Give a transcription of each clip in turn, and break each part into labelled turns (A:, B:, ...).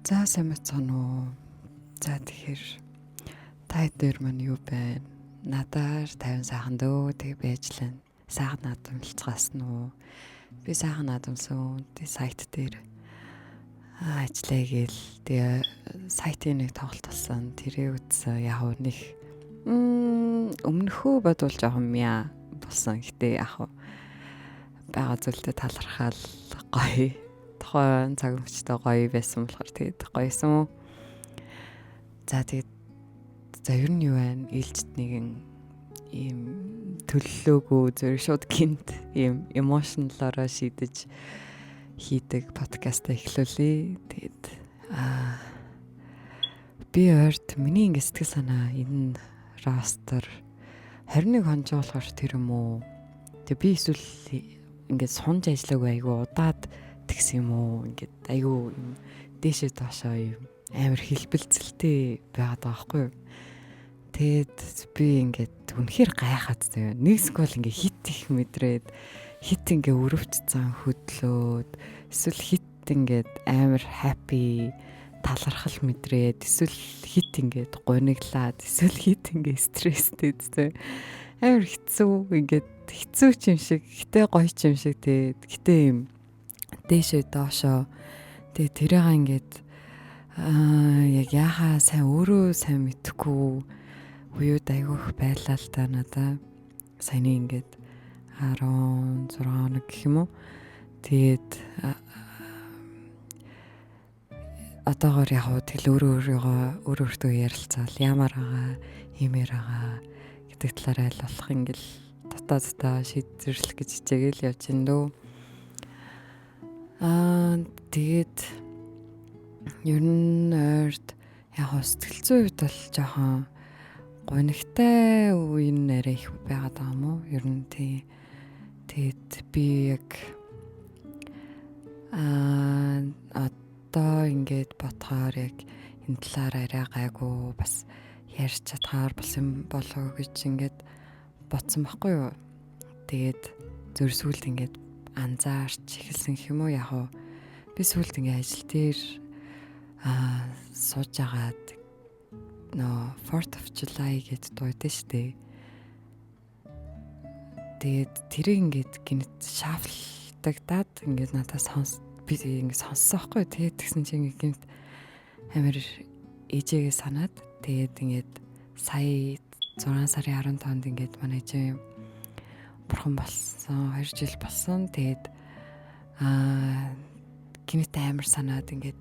A: За сайн мэцэн үү. За тэгэхээр та дээр маань юу байна? Надаар 50 сайхан дөө тэг байж лэн. Сайхан надамлцгаас нь уу. Би сайхан надамсан. Тэг сайт дээр ажиллая гээл. Тэгээ сайтын нэг тоглолт болсон. Тэрийг үзсэн. Яг нэг өмнөхөө бодвол жоохон мяа болсон. Гэтэ яг байгаа зүйлтэй талархал гоё. Тухайн цаг мөчтэй гоё байсан болохоор тэгээд гоёсэн үү. За тэгээд ер нь юу вэ? Ээлжид нэгэн ийм төлөлөөгүй зөв шууд гинт ийм эмошнлороо шийдэж хийдэг подкаст эхлүүлээ. Тэгээд би ойрт миний ингэ сэтгэл санаа энэ ростер 21 хонж болохоор тэр юм уу. Тэг би эсвэл ингэ сунж ажиллаагүй айгу удаад тэгс юм уу. Ингээд айгу юм дээшээ доошоо юм амар хэлбэлцэлтэй байгаад байгаа байхгүй юу. Тэгээд би ингээд үнэхээр гайхаад заяа. Нэгсгөл ингээ хит их мэдрээд хит ингээ өрөвчцэн хөдлөөд эсвэл хит ингээд амар happy талархал мэдрээд эсвэл хит ингээд гониглаад эсвэл хит ингээ стресстэй заяа. Амар хэцүү ингээд хэцүү ч юм шиг гэтээ гоё ч юм шиг тэгээд гэтээ юм дээшээ доошоо тэгээ тэрийг ингээд яг яхаа сайн өөрөө сайн мэдхгүй уюуд айгүйх байлаа л та надаа саяны ингээд 16 хоног гэх юм уу. Тэгээд одоогоор яг тэгэл өөртөө ярилцаал ямар байгаа хэмээр байгаа гэдэг талаар айл болох ингээл дотооддоо шийдвэрлэх гэж хичээгээл явж ин дөө. Тэгээд ер нь ойрт яг сэтгэл зүйн хувьд бол жоохон гонигтай үе нэрэ их байгаад байгаа юм уу? Ер нь тэгээд би яг одоо ингээд бодохоор яг энэ талаар арай гайгүй бас ярьж чадхаар болсон болов гэж ингээд бодсон байхгүй юу? Тэгээд зөв сүлд ингээд анзаарч эхэлсэн юм уу? Яг уу би сүлд ингээд ажил дээр сууж агаад 4th of July гэд дуудсан штэ. Тэгээд тэрийг ингээд гинт шафлдагдаад ингээд надад би ингээд сонссон байхгүй. Тэгээд тэгсэн чинь гинт амар ээжээгээ санаад тэгээд ингээд сая 6 сарын 15-нд ингээд манай ээжээ бурхан болсон 2 жил болсон. Тэгээд гинт амар санаад ингээд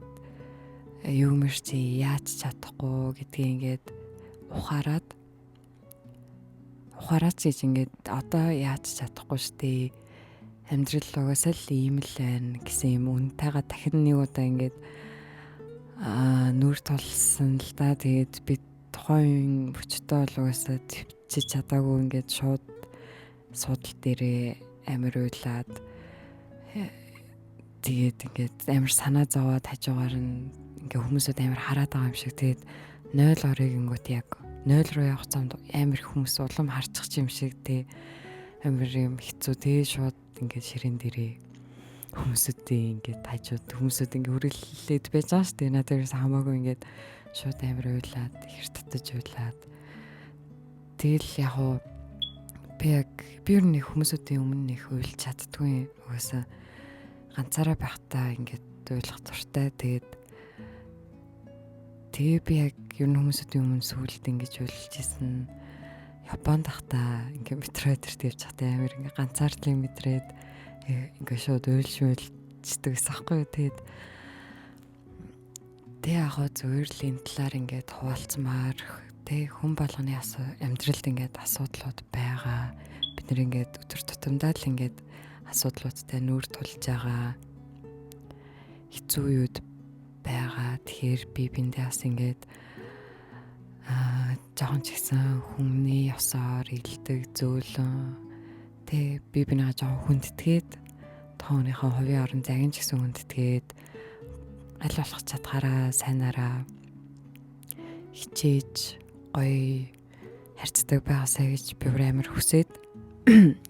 A: юу мэрчи яаж чадахгүй гэдгийг ингээд ухаарад гэж ингээд одоо яаж чадахгүй штэ амьдрал угаасаа л ийм л байна гэсэн юм үнтэйгээ дахин нэг удаа ингээд нүр тулсан л да. Тэгээд би тухайн өчтөө л угаасаа төвчж чадаагүй ингээд шууд судал дээрээ амар уйлаад тэгээд ингээд амар санаа зовоод хажуугаар нь ингээ хүмүүсүүд амар хараад байгаа юм шиг. Тэгээд 0 орыг ингүүт яг 0 руу явах замд амар хүмүүс улам харчих юм шиг тий амар юм хэцүү тий шууд ингээ ширээн дээрээ хүмүүсүүдийн ингээ хажууд хүмүүсүүд ингээ хүрээлээд байж байгаа шүү дээ. Надаас хамаагүй ингээ шууд амар уйлаад ихэр татаж уйлаад тэгэл яг уу би ер нь хүмүүсүүдийн өмнө их уйлж чаддгүй. Угаасаа ганцаараа байхдаа ингээ уйлах дуртай. Тэгээ би яг ер нь хүмүүсүүдийн өмнө сүулт ингэж уйлж исэн. Японд тахта ингээ метро дээр тавьж хата амир ингээ ганцаардлын мэдрээд ингээ шууд уйлждаг гэсэн аахгүй. Тэгээд яг зүгээр л энэ талаар ингээд хуваалцмаар тэг хүн болгоны амьдралд ингээд асуудлууд байгаа. Бид нэр ингээд өдөр тутамдаа л ингээд асуудлуудтай нүүр тулж байгаа. Хэцүү үед байгаа. Тэгэхээр би биндээ бас ингээд жоохон ч гэсэн хүмүүний ёсоор илдэг зөөлөн тэг би бинаа жоохон хүндэтгээд тооныхоо хувийн орон загин ч гэсэн хүндэтгээд аль болох чадхаараа сайнараа хичээж гоё харьцдаг байгаасаа гэж би амар хүсээд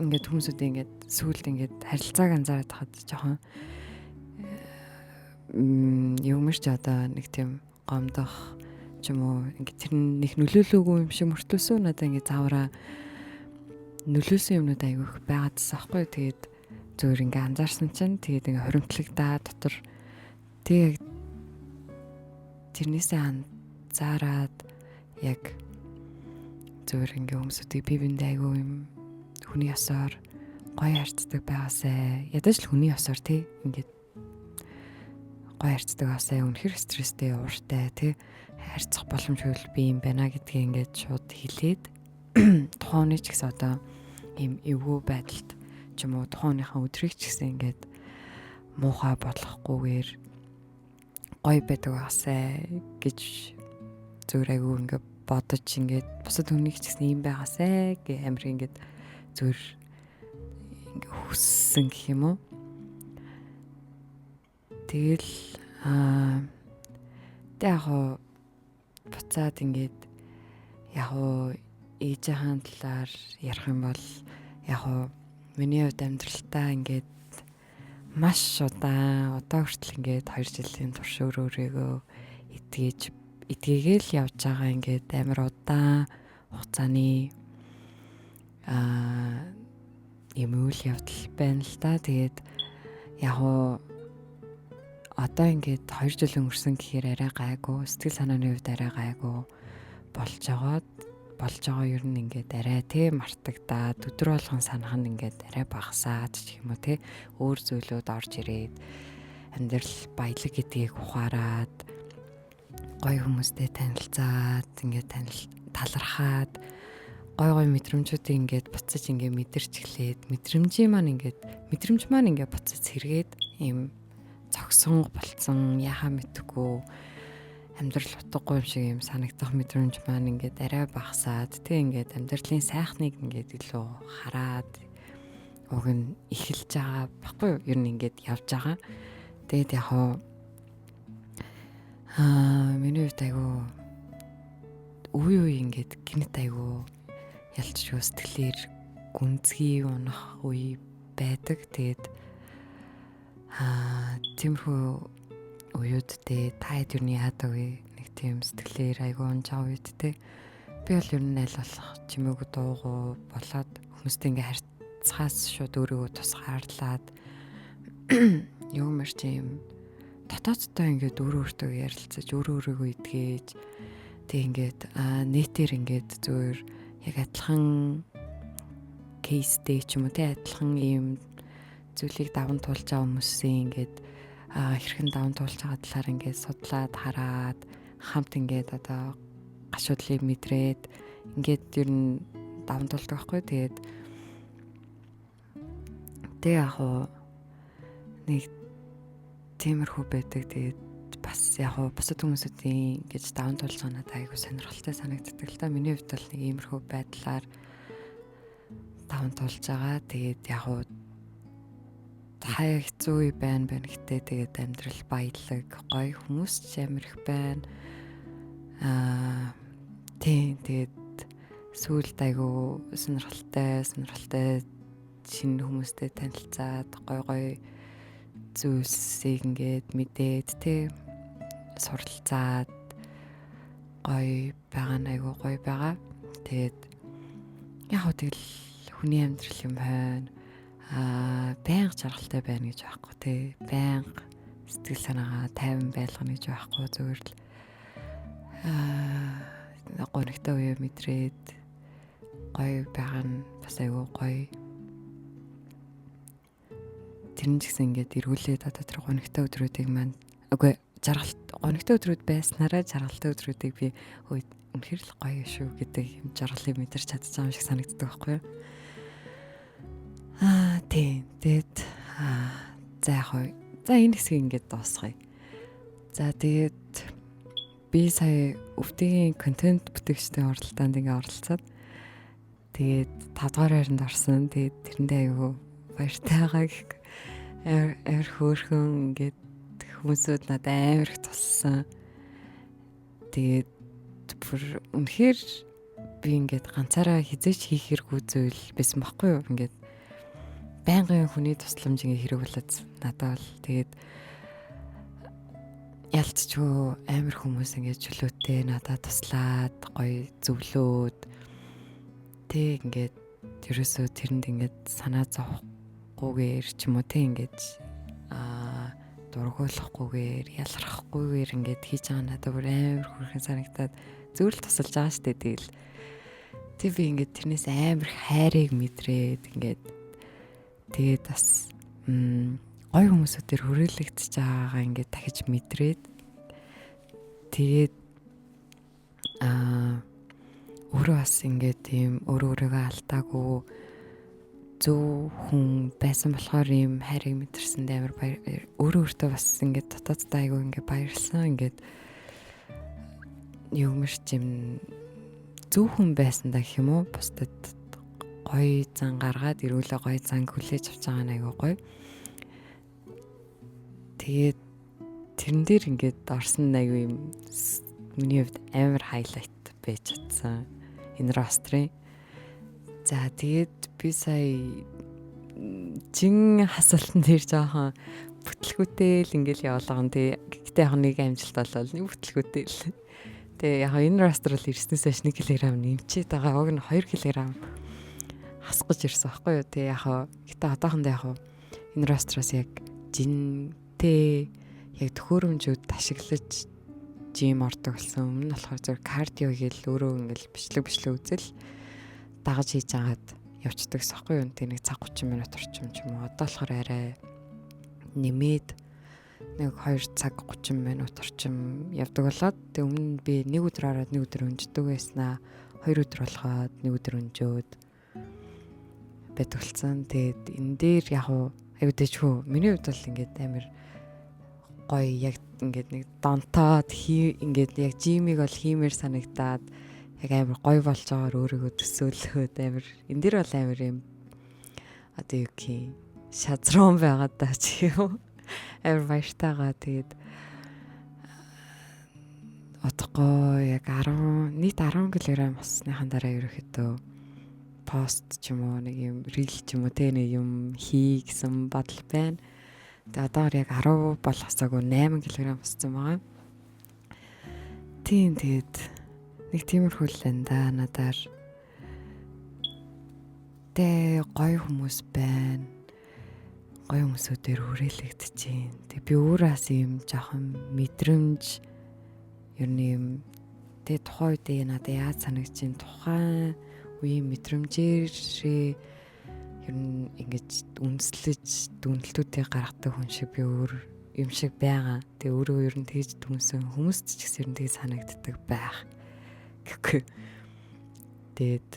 A: ингээд хүмүүсүүд ингээд сүүлд ингээд харилцааг анзаараад хаад жоохон юм ч одоо нэг тийм гомдох ч юм уу ингээд тэр нэг нөлөөлөөгүй юм шиг мөртлөөсөө надаа ингээд заавраа нөлөөсөн юмнууд айгүй их байгаадсан аахгүй. Тэгээд зөвөр ингээд анзаарсан чинь тэгээд ингээд хоримтлагдаа дотор тэгээд тэрнээсээ анзаараад яг зөвөр ингээд хүмүүсүүдийг бие биендээ айгүй юм хүний ёсоор гоё харцдаг байгаасай. Ядаж л хүний ёсоор тий ингээд гоё харцдаг байгаасай. Үнэхэр стресстэй ууртай тий харьцах боломжгүй би юм байна гэдгийг ингээд шууд хэлээд тухайн үний ч гэсэн одоо ийм эвгүй байдалд ч юм уу тухайныхаа өдрийг ч гэсэн ингээд муухай болгохгүйгээр гоё байдаг байгаасай гэж зөвөр айгүй ингээд бодож ингээд бусад хүнийг ч гэсэн ийм байгаасай гэх амир ингээд зөвөр ингээд хүссэн гэх юм уу. Тэгэл яг буцаад ингээд яг ээжийн талаар ярих юм бол яг миний хувьд амьдралтаа ингээд маш удаан одоо хүртэл ингээд 2 жилийн турш өөрөөгөө эдгээгээл явж байгаа ингээд амар удаан хугацааны юм үйл явдал байна л да. Тэгээд яг одоо ингээд 2 жил өнгөрсөн гэхээр арай гайгүй, сэтгэл санааны хувьд арай гайгүй болж байгаа ер нь ингээд арай тий мартагдаад өдөр болгон санах нь ингээд арай багасаад ч юм уу тий өөр зүйлүүд орж ирээд амьдрал баялаг гэдгийг ухаарад гоё хүмүүстэй танилцаад ингээд талархаад гоё мэдрэмжүүдийг ингээд буцаж ингээд мэдэрч эхлээд мэдрэмж маань ингээд буцаж сэргээд ийм цогсон болцсон яхаа мэдгүй амьдрал утгагүй юм шиг юм санагдах мэдрэмж маань ингээд арай багасаад тэг ингээд амьдралын сайхныг ингээд илүү хараад уг нь эхэлж байгаа баггүй юу ер нь ингээд явж байгаа. Тэгээд яг миний хувьд айгу үе ингээд гинт айгу ялчгүй сэтгэлээр гүнзгий унах үе байдаг. Тэгээд тиймэрхүү уюудтэй таад юу яадаг вэ? Нэг тийм сэтгэлээр айгүй унжаа уюудтэй. Би бол ер нь аль болох чимээгүй дуугүй болоод хүмүүстэй ингээ харьцахаас шууд өөрийгөө тусгаарлаад юу мэр чим дотоодтой ингээд өөртөө ярилцаж өөрийгөө идгээж тэг ингээд нийтээр ингээд зөвөр яг адилхан кейстэй ч юм уу тэг адилхан ийм зүйлийг даван туулж байгаа хүмүүсийн ингээд хэрхэн даван туулж байгаа талаар ингээд судлаад хараад хамт ингээд одоо гашуудлыг мэдрээд ингээд ер нь даван туулдаг байхгүй. Тэгээд яг нэг тиймэрхүү байдаг. Тэгээд бас яг бусад хүмүүсийн ингэж даван туулж байгаа надад айгүй сонирхолтой санагддаг л та. Миний хувьд бол нэг иймэрхүү байдлаар даван туулж байгаа. Тэгээд яг хаяа хэцүү үе байна гэхдээ тэгээд амьдрал баялаг гоё хүмүүс ч амар их байна. Тэгээд сүүлд айгүй сонирхолтой шинэ хүмүүстэй танилцаад гоё зүйлсийг ингээд мэдээд суралцаад гоё байгаа нь айгүй гоё байгаа. Тэгээд яг тэгэл хүний амьдрал юм байна. Байнга жаргалтай байна гэж байхгүй тий. Байнга сэтгэл санаагаа тайван байлгана гэж байхгүй. Зүгээр л гонигтай үе мэдрээд гоё байгаа нь бас айгүй гоё. Тэр нь ч гэсэн ингээд эргүүлээд одоо тэр гонигтай өдрүүдийг маань гонигтай өдрүүд байснараа жаргалтай өдрүүдийг би үнэхээр л гоё шүү гэдэг юм жаргалыг мэдэрч чадчихсан юм шиг санагддаг байхгүй юу? Тэгээд за энэ хэсгийг ингээд дуусгая. За тэгээд би сая өвдөгийн контент бүтээгчдийн оролдоонд ингээд оролцоод тэгээд 5 дугаар байранд орсон. Тэгээд тэрэндээ аягүй баяртай байгаа гэх амар хөөрхөн ингээд хүмүүсүүд надад амар их туссан. Тэгээд бүр үнэхээр би ингээд ганцаараа хизээч хийх хэрэггүй зүйл байсан байхгүй юу? Ингээд байнгын хүний тусламж ингээ хэрэг болоод надад бол тэгээд ялцчгүй амар хүмүүс ингээд чөлөөтэй надад туслаад гоё зөвлөөд тэг ингээд ерөөсөө тэрэнд ингээд санаа зовхгүйгээр ч юм уу тэг ингээд дургуулахгүйгээр ялрахгүйгээр ингээд хийж байгаа надад бүр амар хүрхэн санагтаад зөвл тусалж байгаа штэ тэгэл тэг би ингээд тэрнээс амар хайрыг мэдрээд ингээд тэгээд бас гоё хүмүүсүүдээр хүрээлэгдэж байгаагаа ингээд дахиж мэдрээд тэгээд өөрөө бас ингээд тийм өөрийгөө алдаагүй зөв хүн байсан болохоор ийм хайрыг мэдэрсэнд амар өөртөө бас ингээд дотооддоо айгүй ингээд баярлсан ингээд юмш юм зөв хүн байсан да гэх юм уу бусдад гоё зан гаргаад ирүүлээ гоё зан хүлээж авч байгаа нь айгүй гоё. Тэгээд тэрэн дээр ингээд орсон айгүй юм миний хувьд амар хайлайт байж чадсан энэ рострын. За тэгээд би сая жин хасалтан дээр жоохон бүтлгүүтэл ингээл явуулган тий. Гэхдээ яг нэг амжилт болол нэг бүтлгүүтэл. Тэгээ яг энэ ростр бол ирснээс хойш 1 кг нэмчээд байгаа. Уг нь 2 кг хасгаж ирсэн байхгүй юу. Тэгээ яг гэхдээ одоохондоо яг энэ ростроос яг жинтэй яг төхөөрөмжүүд ашиглаж жим ордог болсон. Өмнө нь болохоор зөв кардио гээл өөрөө ингээл бичлэг үзэл дагаж хийж агаад явцдаг сахгүй юу. Тэг нэг цаг 30 минут орчим ч юм уу. Одоо болохоор арай нэмээд нэг 2 цаг 30 минут орчим явдаг болоод тэг өмнө би нэг өдөр ороод нэг өдөр өнждөг байснаа 2 өдөр болгоод нэг өдөр өнжөөд байдаг болсон. Тэгээд энэ дээр яг аюу дэжгүй миний хувьд бол ингээд амар гоё яг ингээд нэг донтоод ингээд яг жимиг бол хиймээр санагдаад яг амар гоё болж байгаагаар өөрийгөө төсөөлөхөд амар энэ дэр бол амар юм одоо юу гэх шазрон байгаад даа чи юу амар баяртайгаа тэгээд одохгүй яг нийт 10 кг болсныхан дараа ерөөхдөө пост ч юм уу нэг юм рил ч юм уу тэ нэг юм хий гэсэн бодол байна. Тэгээд одоо яг 10 болохсаагүй 8 кг болсон байгаа. Тийм тэгээд нэг тиймэрхүү л энэ да надаар тэ гоё хүмүүс байна. Гоё хүмүүсүүдээр хүрээлэгдэж байна. Тэг би өөрөөс юм жоохон мэдрэмж ер нь юм тэ тухайн үед надад яаж санагдаж байна тухайн үеийн мэдрэмжээрээ ер нь ингэж үнслэж дүнэлтүүдийг гаргадаг хүн шиг би өөр юм шиг байгаа. Тэг өөрөө ер нь тэгж дүнсэн хүмүүст ч гэсэн тэгж санагддаг байх. Тэгээд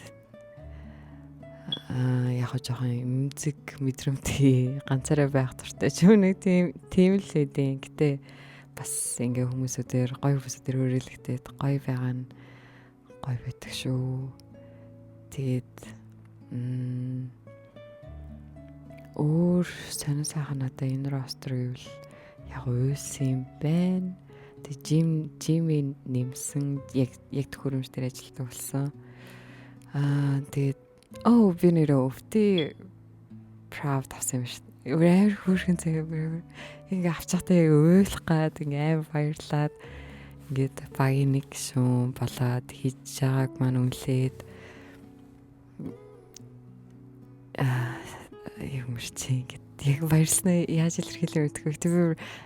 A: яг жоохон эмзэг мэдрэмтгий ганцаараа байх туртай ч нэг тийм л хэдийн. Гэтэ бас ингээ хүмүүсүүдээр гоё хүмүүсүүдээр өрөөлөгдөд гоё байгаа нь гоё байдаг шүү. Тэгээд өөр сонир сайхан надаа энэ ростер гэвэл яг уйлсан юм байна. Тэг жимийн нэмсэн яг төхөөрөмж дээр ажилладаг болсон. Тэгээд би нэрээ өвтий proud авсан юм шүү. Өөр хөөрхөн цаг ингээ авчихтай уйлах гад ингээ баярлаад ингээд багийн нэг шүүн болоод хийж байгааг маань үнэлээд юм чи ингээд яг баярлснаа яаж илэрхийлээ мэдгүй. Тэг би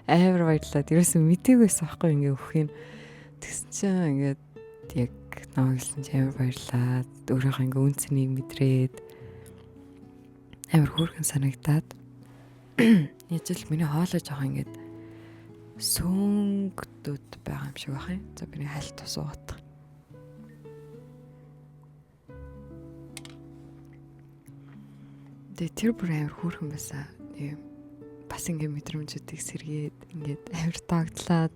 A: амар баярлаад ерөөсөө мтэггүйсэн байхгүй ингээ өгөх юм. Тэгсэн чинь ингээд яг наагласан чи амар баярлаад өөрийнхөө ингээ үнцнийг мэдрээд амар хөөрхөн санагдаад яжил миний хоолой жоохон ингээд сөнгөдөд байгаа юм шиг байна. За би хальт тусуугаад. Тэр бүр амар хөөрхөн байсан. Бас ингээ мэдрэмжүүдийг сэргээд ингээд амар тагдлаад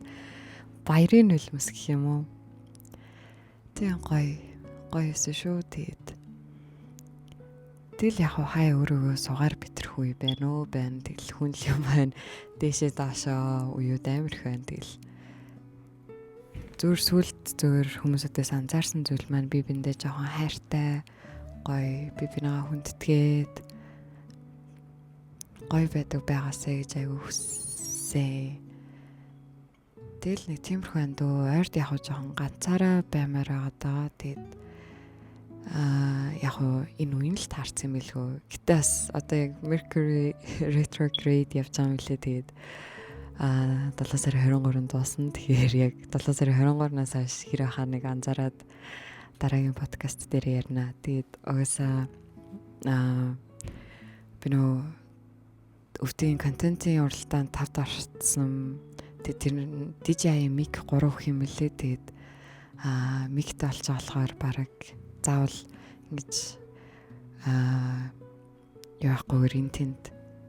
A: баярын нулимс гэх юм уу. Тэг гоё байсан шүү. Тэгэл яг хаяа өөрөөгөө сугаар битэрхүү байна уу байна. Тэгэл хүн л юм байна. Дээшээ доошоо уюуд амар их байна. Тэгэл зүгээр хүмүүсүүдээс анзаарсан зүйл маань би биндээ жоохон хайртай гоё би бинийгаа хүндэтгээд гоё байдаг байгаасаа гэж аягүй хүссэн. Тэгэл нэг тиймэрхүү андуу ойрд яг жоохон ганцаараа баймаар байгаа даа. Тэгээд яг энэ үеийн л таарсан юм билгүй. Гэтэ бас одоо яг Mercury retrograde явж байгаа юм лээ. Тэгээд 7 сарын 23-нд дуусна. Тэгэхээр яг 7 сарын 23-наас хойш хэр хаа нэг анзаараад дараагийн подкаст дээр ярина. Тэгээд угаасаа би нөө өвтгийн контентын уралдаанд 5 орсон. Тэгээд тэр DJI Mic 3 гэх юм лээ. Тэгээд миктэй олж болохоор бараг заавал ингэж яахгүйгээр энэ тэнд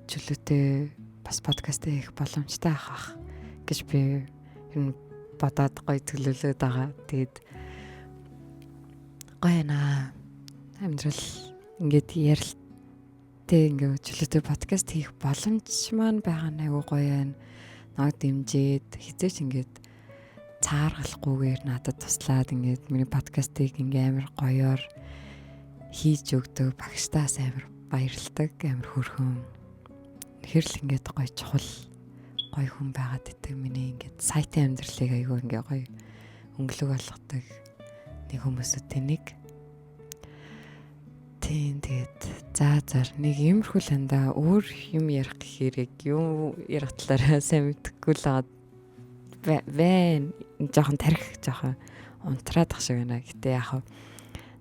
A: чөлөөтэй бас подкаст хийх боломжтой авах гэж би энэ бодоод гоё төлөвлөд байгаа. Тэгээд гоё наа амьдрал ингээд ярилтээ ингээд чөлөөтэй подкаст хийх боломж маань байгаа нь айгүй гоё байна. Наг дэмжиж хизээч ингээд цааргалахгүйгээр надад туслаад ингээд миний подкастыг ингээд амар гоёор хийж өгдөг багштаас амар баярлдаг, амар хөрхөн. Хэрл ингээд гоё чухал гоё хүн байгаад идэг миний ингээд сайтын амьдралыг айгүй ингээд гоё өнгөлөг болгодог нэг хүмүүсүүдтэй нэг. Тэгээд зар нэг иймэрхүү л андаа өөр юм ярих гэхээр яг юм ярих талаараа сайн мэдэхгүй л байна. Жохон тарих жохон унтраад ах шиг байна. Гэтэ яг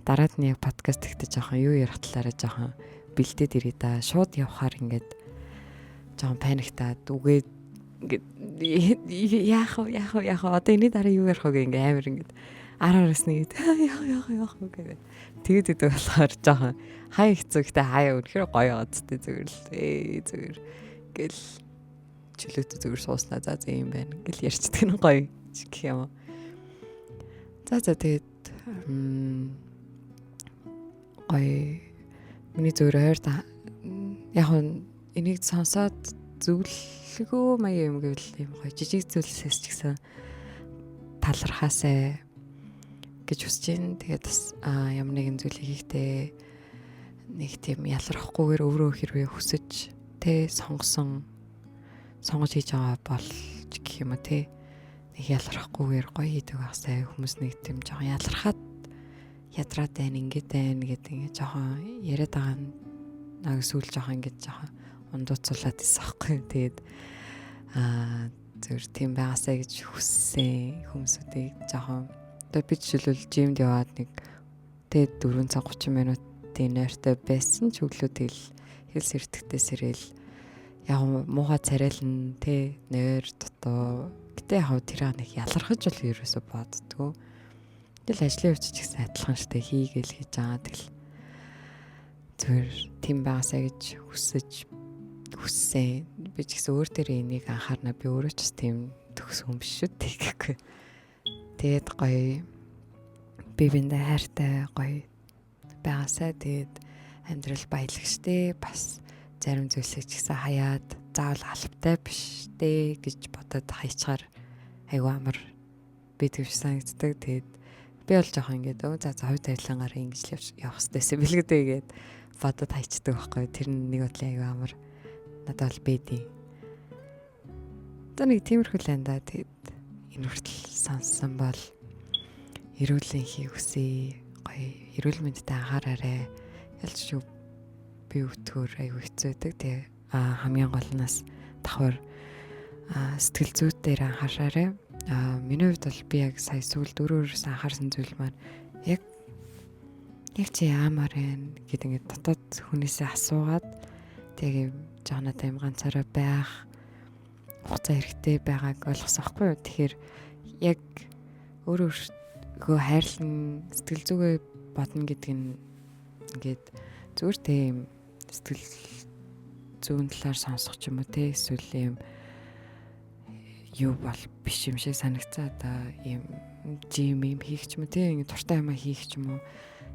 A: дараад нь яг подкаст ихтэй жохон юу ярих талаараа жохон бэлдээд ирээ да. Шууд явхаар ингээд жохон паниктаад үгээд ингээд яах одоо энэ дараа юу ярих вэ ингээд амар ингээд араас нэгэд яах гэдэг. Тэгээд идэв болохоор жоохон хай хэцүү гэхдээ хаяа үнэхээр гоё одтой зүгээр л зүгээр гэл чөлөөтэй зүгээр сууснаа за юм байна гэл ярьчдаг нь гоё гэх юм. За тэгээд гоё миний зүгээр ойр яг энийг сонсоод зөвлөгөө маяг юм гэвэл юм гоё жижиг зүйлсээс ч гэсэн талархаасаа гэж хүсэж байна. Тэгээд бас ямар нэгэн зүйлийг хийхдээ нэг тийм ялрахгүйгээр өөрөө хэрвээ хүсэж сонгож хийж байгаа болж гэх юм уу нэг ялрахгүйгээр гоё хийдэг байхсаа хүмүүс нэг тийм жоохон ялрахад ядраад байна ингээд байна гэдэг ингээд жоохон яриад байгаа нэг сүүл жоохон ингээд жоохон ундууцуулаад ирсэн аахгүй. Тэгээд зөв тийм байгаасаа гэж хүссэн хүмүүсүүдийг жоохон одоо би жишээлбэл жимд яваад нэг 4 цаг 30 минутын нойртой байсан ч өглөө тэгэл хэлс эртгтээ сэрэл яг муухай царайлна нойр дутуу гэтээ яг тэр нэг ялархаж бол ерөөсө боддгоо. Тэгэл ажлын хувьд ч гэсэн адилхан штэ хийгээл хийж байгаа тэгэл зөвөр тийм байгаасаа гэж хүссэн. Би ч гэсэн өөр дээр энийг анхаарна би өөрөө ч тийм төгс хүн биш шүү тэгэхгүй. Тэгээд гоё бивэндээ хайртай гоё байгаасаа тэгээд амьдрал баялагчтэй бас зарим зүйлсийг ч гэсэн хаяад заавал албатай биш дээ гэж бодоод хайчаар айгүй амар би тэгж санагддаг. Тэгээд би бол жоохон ингээд за хувь тавилангаараа ингэж явах хэрэгтэйсэн бэлгэдэй гээд бодоод хайчдаг байхгүй. Тэр нэг бодлын айгүй амар надад бол бэдий. Одоо нэг тиймэрхүү л андаа тэгээд энэ хүртэл сонссон бол эрүүл энхийг хүсье. Гоё эрүүл мэндэд анхаараарай. Ялч юу би өтгөр айгүй хэцүү байдаг. Тэгээ хамгийн гол нас давхар сэтгэл зүйд дээр анхаараарай. Миний хувьд бол би яг сая сүүл дөрөвөөс анхаарсан зүйл маань яг чи яамаар байна гэдэг ингээд дотоод хүнээсээ асуугаад тэгээ жаанатай юм ганцаараа байх хугацаа хэрэгтэй байгааг ойлгосон байхгүй юу. Тэгэхээр яг өөрөө хайрлан сэтгэл зүгээ бодно гэдэг нь ингээд зүгээр тийм сэтгэл зүүн талаар сонсох ч юм уу эсвэл юм юу бол биш юм шиг санагцаа одоо юм жим юм хийх ч юм уу ингээд туртай юм хийх ч юм уу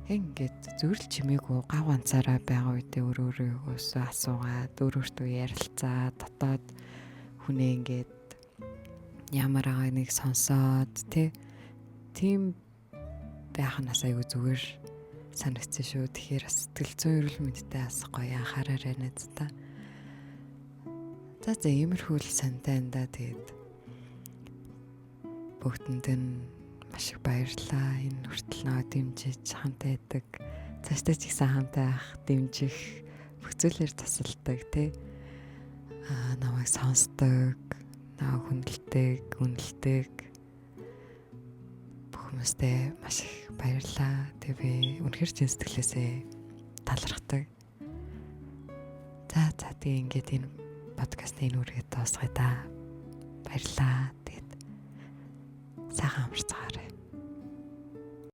A: ингээд зөвөрл чимээгүй гав ганцаараа байгаа үедээ өөрөөсөө асуугаад өөртөө ярилцаа дотоод хүнээ ингээд ямар агааг нэг сонсоод тийм байхнаас айгүй зүгээр санагдсан шүү. Тэгэхээр сэтгэл зүйн эрүүл мэндэд бас гоё анхаараарай надад. За иймэрхүү л сантай энэ да. Тэгээд бүгдэнд нь маш их баярлалаа. Энэ хүртэл наваа дэмжиж хамтаа байдаг. Цаашдаа ч ихсэн хамтаа ах дэмжих бүх зүйлээр тасалдаг тий. Намайг сонсдог, намайг үнэлдэг бүх хүмүүстээ маш их баярлалаа. Тэгээ би үнэхээр чин сэтгэлээсээ талархдаг. За тэгээ ингээд энэ подкастын энэ үргээд дуусгая да. Баярлалаа. Тэгээд сайхан амарцгаарай.